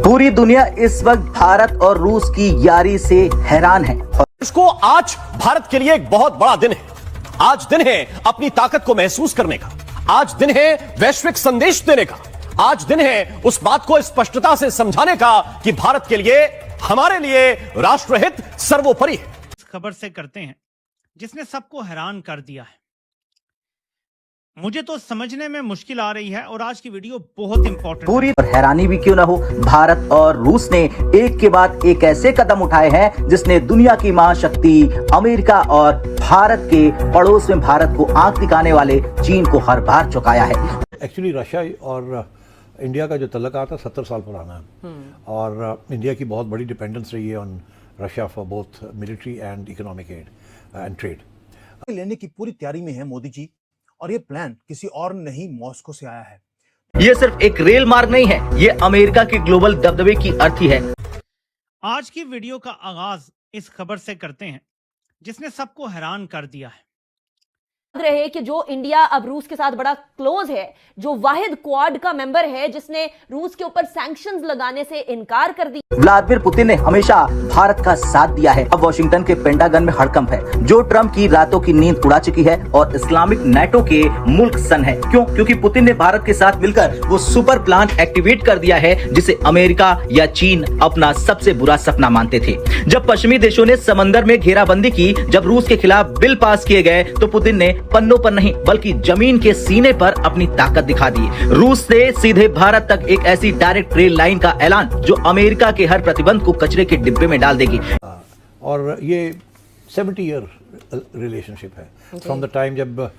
पूरी दुनिया इस वक्त भारत और रूस की यारी से हैरान है। इसको आज भारत के लिए एक बहुत बड़ा दिन है। आज दिन है अपनी ताकत को महसूस करने का। आज दिन है वैश्विक संदेश देने का। आज दिन है उस बात को स्पष्टता से समझाने का कि भारत के लिए, हमारे लिए राष्ट्रहित सर्वोपरि है। इस खबर से करते हैं जिसने सबको हैरान कर दिया है। मुझे तो समझने में मुश्किल आ रही है और आज की वीडियो बहुत इंपॉर्टेंट पूरी हैरानी भी क्यों ना हो, भारत और रूस ने एक के बाद एक ऐसे कदम उठाए हैं जिसने दुनिया की महाशक्ति अमेरिका और भारत के पड़ोस में भारत को आंख दिखाने वाले चीन को हर बार चुकाया है। एक्चुअली रशिया और इंडिया का जो तल्लुकात है 70 साल पुराना है और इंडिया की बहुत बड़ी डिपेंडेंस रही है on Russia for both military and economic aid and trade. लेने की पूरी तैयारी में है मोदी जी, और ये प्लान किसी और नहीं मॉस्को से आया है। ये सिर्फ एक रेल मार्ग नहीं है, ये अमेरिका के ग्लोबल दबदबे की अर्थी है। आज की वीडियो का आगाज इस खबर से करते हैं जिसने सबको हैरान कर दिया है। रहे कि जो इंडिया अब रूस के साथ बड़ा क्लोज है, जो वाहिद क्वाड का मेंबर है जिसने रूस के ऊपर सैंक्शंस लगाने से इनकार कर दिया। व्लादिमीर पुतिन ने हमेशा भारत का साथ दिया है। अब वॉशिंगटन के पेंटागन में हड़कंप है। जो ट्रंप की रातों की नींद उड़ा चुकी है और इस्लामिक नेटो के मुल्क सन है। क्यों? क्योंकि पुतिन ने भारत के साथ मिलकर वो सुपर प्लान एक्टिवेट कर दिया है जिसे अमेरिका या चीन अपना सबसे बुरा सपना मानते थे। जब पश्चिमी देशों ने समंदर में घेराबंदी की, जब रूस के खिलाफ बिल पास किए गए, तो पुतिन ने पन्नों पर नहीं बल्कि जमीन के सीने पर अपनी ताकत दिखा दी। रूस से सीधे भारत तक एक ऐसी डायरेक्ट रेल लाइन का ऐलान जो अमेरिका के हर प्रतिबंध को कचरे के डिब्बे में डाल देगी। और ये 70 ईयर रिलेशनशिप है फ्रॉम द टाइम जब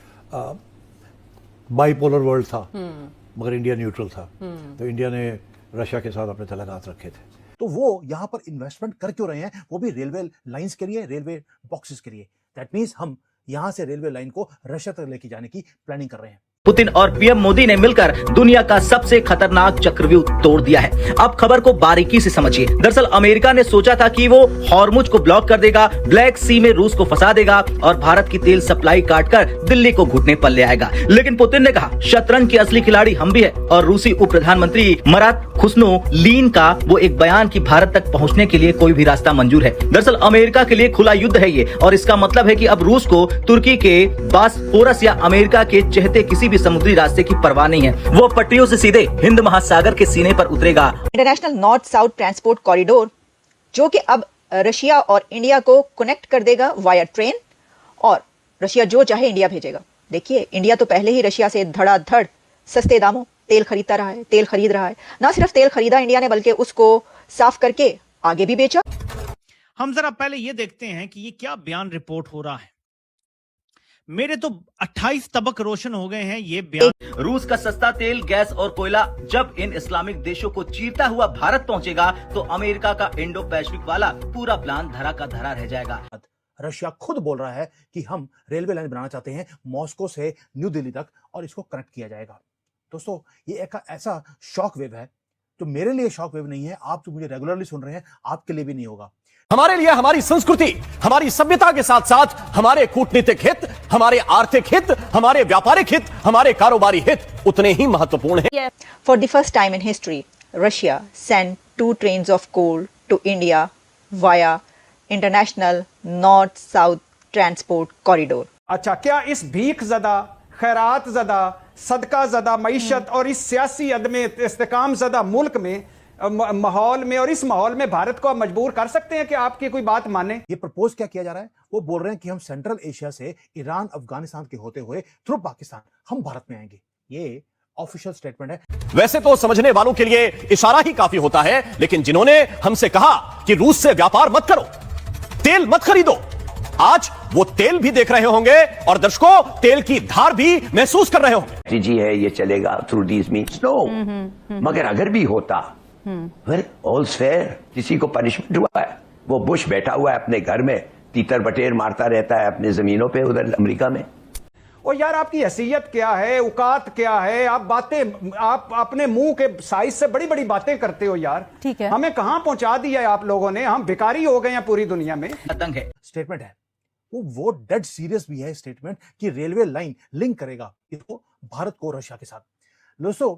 बाइपोलर वर्ल्ड था मगर इंडिया न्यूट्रल था। तो इंडिया ने रशिया के साथ अपने तल्लुकात रखे थे। तो वो यहाँ पर इन्वेस्टमेंट कर क्यों रहे हैं? वो भी रेलवे लाइंस के लिए, रेलवे बॉक्सेस के लिए। दैट मीन्स हम यहाँ से रेलवे लाइन को रशिया तक लेके जाने की प्लानिंग कर रहे हैं। पुतिन और पीएम मोदी ने मिलकर दुनिया का सबसे खतरनाक चक्रव्यूह तोड़ दिया है। अब खबर को बारीकी से समझिए। दरअसल अमेरिका ने सोचा था कि वो हॉर्मुज को ब्लॉक कर देगा, ब्लैक सी में रूस को फंसा देगा और भारत की तेल सप्लाई काटकर दिल्ली को घुटने पर ले आएगा। लेकिन पुतिन ने कहा शतरंज के असली खिलाड़ी हम भी है। और रूसी उप प्रधानमंत्री मरात खुस्नोलीन का वो एक बयान कि भारत तक पहुंचने के लिए कोई भी रास्ता मंजूर है। दरअसल अमेरिका के लिए खुला युद्ध है ये, और इसका मतलब है कि अब रूस को तुर्की के बास्फोरस या अमेरिका के चहते किसी समुद्री रास्ते की परवाह नहीं है। वो पटरियों से सीधे हिंद महासागर के सीने पर उतरेगा। International north south transport corridor जो कि अब रशिया और इंडिया को कनेक्ट कर देगा वाया ट्रेन, और रशिया जो चाहे इंडिया भेजेगा। देखिए, इंडिया तो पहले ही रशिया से धड़ाधड़ सस्ते दामों तेल खरीद रहा है। ना सिर्फ तेल खरीदा इंडिया ने, बल्कि उसको साफ करके आगे भी बेचा। हम जरा पहले ये देखते हैं कि ये क्या बयान रिपोर्ट हो रहा है। मेरे तो 28 तबक रोशन हो गए हैं ये बयान। रूस का सस्ता तेल, गैस और कोयला जब इन इस्लामिक देशों को चीरता हुआ भारत पहुंचेगा तो अमेरिका का इंडो पैसिफिक वाला पूरा प्लान धरा का धरा रह जाएगा। रशिया खुद बोल रहा है कि हम रेलवे लाइन बनाना चाहते हैं मॉस्को से न्यू दिल्ली तक, और इसको कनेक्ट किया जाएगा। दोस्तों, ये एक ऐसा शॉक वेव है जो मेरे लिए शॉक वेव नहीं है। आप जो मुझे रेगुलरली सुन रहे हैं, आपके लिए भी नहीं होगा। हमारे लिए हमारी संस्कृति, हमारी सभ्यता के साथ साथ हमारे कूटनीतिक हित, हमारे आर्थिक हित, हमारे व्यापारिक हित, हमारे कारोबारी हित उतने ही महत्वपूर्ण हैं। For the first time in history, Russia sent 2 trains of coal to India via International North-South Transport Corridor. अच्छा, क्या इस भीख ज़दा, खैरात ज़दा, सदका ज़दा मईशत और इस सियासी अदम इस्तेकाम ज़दा मुल्क में माहौल में, और इस माहौल में भारत को आप मजबूर कर सकते हैं कि आपकी कोई बात माने? ये प्रपोज क्या किया जा रहा है? वो बोल रहे हैं कि हम सेंट्रल एशिया से ईरान, अफगानिस्तान के होते हुए थ्रू पाकिस्तान हम भारत में आएंगे। ये ऑफिशियल स्टेटमेंट है। वैसे तो समझने वालों के लिए इशारा ही काफी होता है, लेकिन जिन्होंने हमसे कहा कि रूस से व्यापार मत करो, तेल मत खरीदो, आज वो तेल भी देख रहे होंगे और दर्शकों तेल की धार भी महसूस कर रहे होंगे। जी है, ये चलेगा थ्रू दीज मीन्स। नो, मगर अगर भी होता, वेल ऑल्स फेयर। किसी को पनिशमेंट हुआ है? वो बुश बैठा हुआ है अपने घर में, तीतर बटेर मारता रहता है अपने जमीनों पे उधर अमेरिका में। और यार, आपकी हैसियत क्या है, औकात क्या है? आप अपने मुंह के साइज से बड़ी बड़ी बातें करते हो यार। ठीक है, हमें कहां पहुंचा दिया है आप लोगों ने? हम भिखारी हो गए हैं पूरी दुनिया में। स्टेटमेंट है वो डेड सीरियस भी है स्टेटमेंट कि रेलवे लाइन लिंक करेगा इसको भारत को रशिया के साथ। दोस्तों,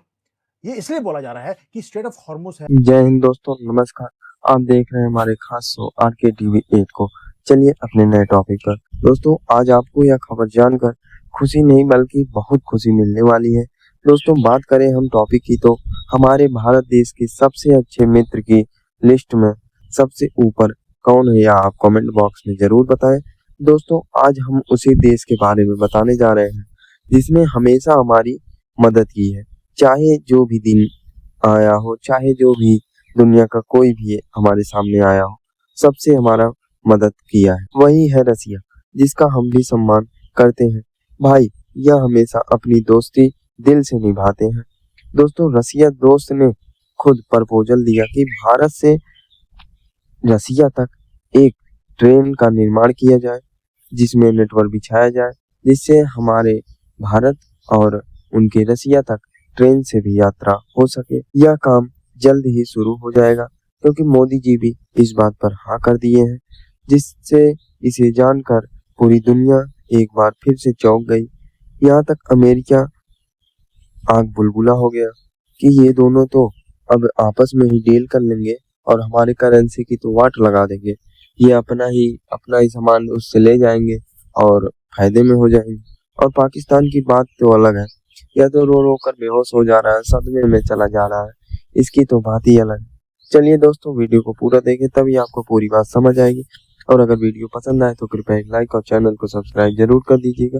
ये इसलिए बोला जा रहा है कि स्ट्रेट ऑफ हॉर्मुज है। जय हिंद दोस्तों, नमस्कार। आप देख रहे हैं हमारे खास शो आरके टीवी 8 को। चलिए अपने नए टॉपिक पर। दोस्तों, आज आपको यह खबर जानकर खुशी नहीं बल्कि बहुत खुशी मिलने वाली है। दोस्तों, बात करें हम टॉपिक की तो हमारे भारत देश के सबसे अच्छे मित्र की लिस्ट में सबसे ऊपर कौन है, या आप कमेंट बॉक्स में जरूर बताएं। दोस्तों, आज हम उसी देश के बारे में बताने जा रहे हैं जिसने हमेशा हमारी मदद की है, चाहे जो भी दिन आया हो, चाहे जो भी दुनिया का कोई भी हमारे सामने आया हो, सबसे हमारा मदद किया है। वही है रसिया, जिसका हम भी सम्मान करते हैं। भाई, यह हमेशा अपनी दोस्ती दिल से निभाते हैं। दोस्तों, रसिया दोस्त ने खुद प्रपोजल दिया कि भारत से रसिया तक एक ट्रेन का निर्माण किया जाए, जिसमें नेटवर्क बिछाया जाए, जिससे हमारे भारत और उनके रसिया तक ट्रेन से भी यात्रा हो सके। यह काम जल्द ही शुरू हो जाएगा, क्योंकि मोदी जी भी इस बात पर हाँ कर दिए हैं, जिससे इसे जानकर पूरी दुनिया एक बार फिर से चौंक गई। यहाँ तक अमेरिका आग बुलबुला हो गया कि ये दोनों तो अब आपस में ही डील कर लेंगे और हमारे करेंसी की तो वाट लगा देंगे। ये अपना ही सामान उससे ले जाएंगे और फायदे में हो जाएंगे। और पाकिस्तान की बात तो अलग है, यह तो रो रो कर बेहोश हो जा रहा है, सदमे में चला जा रहा है। इसकी तो बात ही अलग है। चलिए दोस्तों, वीडियो को पूरा देखें, तभी आपको पूरी बात समझ आएगी। और अगर वीडियो पसंद आए तो कृपया एक लाइक और चैनल को सब्सक्राइब जरूर कर दीजिएगा।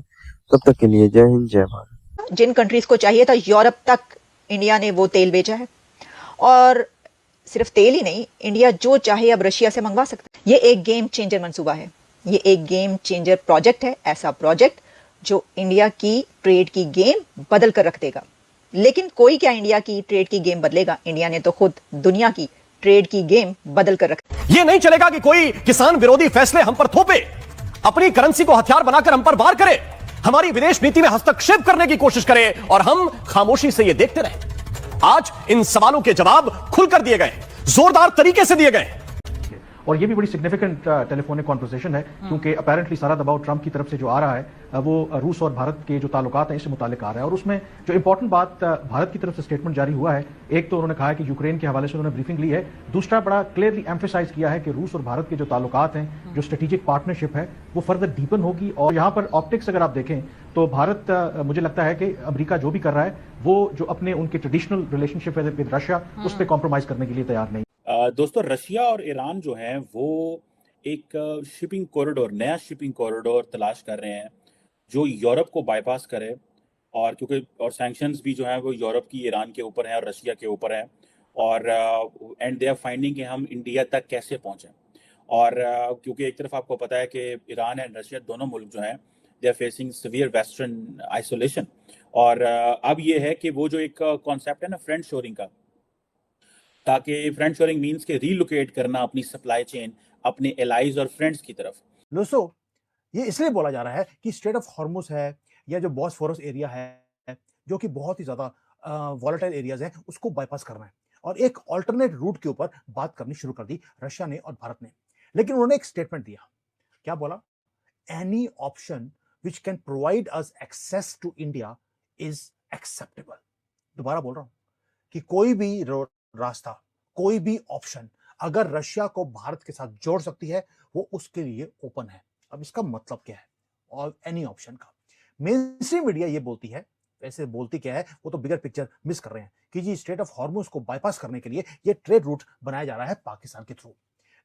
तब तक के लिए जय हिंद, जय भारत। जिन कंट्रीज को चाहिए था यूरोप तक, इंडिया ने वो तेल बेचा है। और सिर्फ तेल ही नहीं, इंडिया जो चाहे अब रशिया से मंगवा सकता है। ये एक गेम चेंजर मंसूबा है, ये एक गेम चेंजर प्रोजेक्ट है, ऐसा प्रोजेक्ट जो इंडिया की ट्रेड की गेम बदल कर रख देगा। लेकिन कोई क्या इंडिया की ट्रेड की गेम बदलेगा? इंडिया ने तो खुद दुनिया की ट्रेड की गेम बदल कर रख। यह नहीं चलेगा कि कोई किसान विरोधी फैसले हम पर थोपे, अपनी करेंसी को हथियार बनाकर हम पर वार करे, हमारी विदेश नीति में हस्तक्षेप करने की कोशिश करे और हम खामोशी से यह देखते रहे। आज इन सवालों के जवाब खुलकर दिए गए, जोरदार तरीके से दिए गए। और ये भी बड़ी सिग्निफिकेंट टेलीफोनिक कॉन्वर्सेशन है, क्योंकि अपेरेंटली सारा दबाव ट्रंप की तरफ से जो आ रहा है वो रूस और भारत के जो ताल्लुकात हैं इससे मुतालिक आ रहा है। और उसमें जो इंपॉर्टेंट बात भारत की तरफ से स्टेटमेंट जारी हुआ है, एक तो उन्होंने कहा है कि यूक्रेन के हवाले से उन्होंने ब्रीफिंग ली है, दूसरा बड़ा क्लियरली एम्फेसाइज किया है कि रूस और भारत के जो ताल्लुकात हैं, जो स्ट्रेटेजिक पार्टनरशिप है, वो फर्दर डीपन होगी। और यहाँ पर ऑप्टिक्स अगर आप देखें तो भारत, मुझे लगता है कि अमेरिका जो भी कर रहा है वो जो अपने उनके ट्रेडिशनल रिलेशनशिप है विद रशिया, उस पर कॉम्प्रोमाइज करने के लिए तैयार नहीं। दोस्तों, रशिया और ईरान जो है वो एक शिपिंग कॉरिडोर, नया शिपिंग कॉरिडोर तलाश कर रहे हैं जो यूरोप को बाईपास करे। और क्योंकि और सैंक्शंस भी जो है वो यूरोप की ईरान के ऊपर है और रशिया के ऊपर है। और एंड दे आर फाइंडिंग कि हम इंडिया तक कैसे पहुंचें। और क्योंकि एक तरफ आपको पता है कि ईरान एंड रशिया दोनों मुल्क जो हैं they are facing severe western isolation. और अब ये है कि वो जो एक कॉन्सेप्ट है ना फ्रेंड शोरिंग का, ताकि फ्रेंड शोरिंग मीन्स के रीलोकेट करना अपनी सप्लाई चेन अपने एलाइज और फ्रेंड्स की तरफ। दोस्तों, ये इसलिए बोला जा रहा है कि स्ट्रेट ऑफ हॉर्मुज है या जो बॉस्फोरस एरिया है, जो कि बहुत ही ज्यादा वॉलेटाइल एरियाज हैं, उसको बाईपास करना है। और एक ऑल्टरनेट रूट के ऊपर बात करनी शुरू कर दी रशिया ने और भारत ने। लेकिन उन्होंने एक स्टेटमेंट दिया, क्या बोला? Any option which can provide us access to India is acceptable. दोबारा बोल रहा हूं कि कोई भी रास्ता, कोई भी ऑप्शन अगर रशिया को भारत के साथ जोड़ सकती है, वो उसके लिए ओपन है। अब इसका मतलब क्या है? और एनी ऑप्शन का मेनस्ट्रीम मीडिया ये बोलती है, वैसे बोलती क्या है वो तो बिगर पिक्चर मिस कर रहे हैं कि जी स्ट्रेट ऑफ हॉर्मुज को बाईपास करने के लिए ये ट्रेड रूट बनाया जा रहा है पाकिस्तान के थ्रू।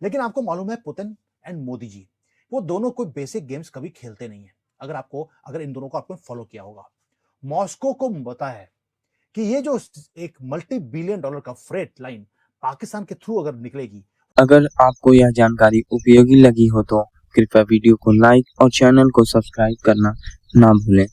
लेकिन आपको मालूम है पुतिन एंड मोदी जी, वो दोनों कोई बेसिक गेम्स कभी खेलते नहीं है। अगर इन दोनों को आपने फॉलो किया होगा, मॉस्को को पता है कि ये जो एक $multi-billion का फ्रेट लाइन पाकिस्तान के थ्रू अगर निकलेगी। अगर आपको यह जानकारी उपयोगी लगी हो तो कृपया वीडियो को लाइक और चैनल को सब्सक्राइब करना ना भूलें।